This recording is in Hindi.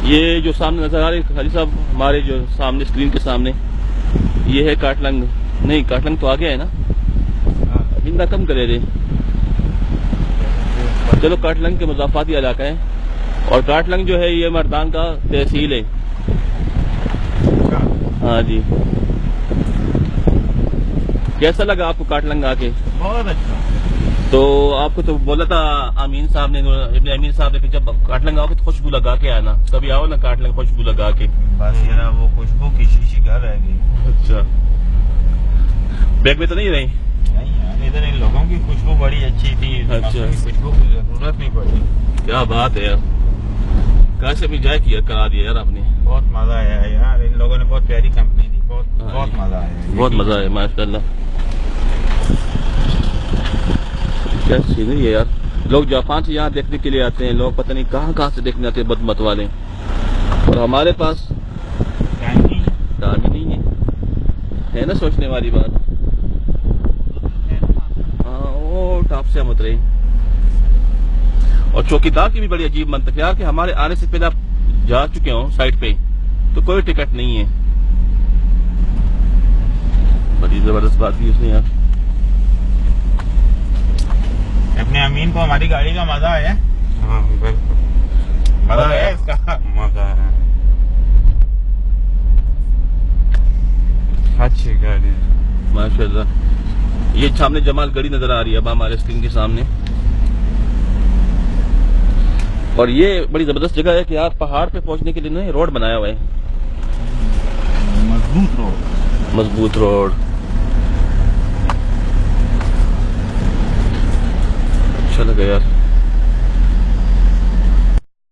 ये जो सामने नजर आ रही है हाजी साहब, हमारे जो सामने स्क्रीन के सामने, ये है काटलंग। नहीं, काटलंग तो आ गया है ना, हिंदा कम करे रे। चलो, काटलंग के मुजाफाती इलाका है, और काटलंग जो है ये मर्दान का तहसील है। हाँ जी। कैसा लगा आपको काटलंग आके? बहुत अच्छा। तो आपको तो बोला था अमीन साहब ने, इब्ने अमीन साहब ने, कि जब काटलंग आओगे तो खुशबू लगा के आना। कभी आओ ना काटलंग खुशबू लगा के। बस जरा वो खुशबू की शीशी घर रह गई। अच्छा, बैग में तो नहीं रही? नहीं यार, इधर इन लोगों की खुशबू बड़ी अच्छी थी। अच्छा, खुशबू की जरूरत नहीं पड़ी। क्या बात है यार, कैसे भी जाए किया करा दिया यार आपने। बहुत मजा आया यार, इन लोगों ने बहुत प्यारी कंपनी दी। बहुत मजा आया, बहुत मजा आया माशाल्लाह। क्या सीनरी है यार। लोग जापान से यहाँ देखने के लिए आते हैं, लोग पता नहीं कहाँ कहाँ से देखने आते हैं बदमत वाले, और हमारे पास टाइम ही नहीं है ना, सोचने वाली बात। हाँ, वो टॉप से हम उतरे। और चौकीदार की भी बड़ी अजीब मंतक यार, कि हमारे आने से पहले आप जा चुके हो साइड पे तो कोई टिकट नहीं है। बड़ी जबरदस्त बात की उसने यार। अपने अमीन को हमारी गाड़ी का मजा आया। हाँ बिल्कुल मजा आया, इसका मजा आया। अच्छी गाड़ी माशाल्लाह। ये सामने जमाल गढ़ी नजर आ रही है अब हमारे स्क्रीन के सामने, और ये बड़ी जबरदस्त जगह है कि यार पहाड़ पे पहुंचने के लिए ना रोड बनाया हुआ है, मजबूत रोड। अच्छा लगा यार।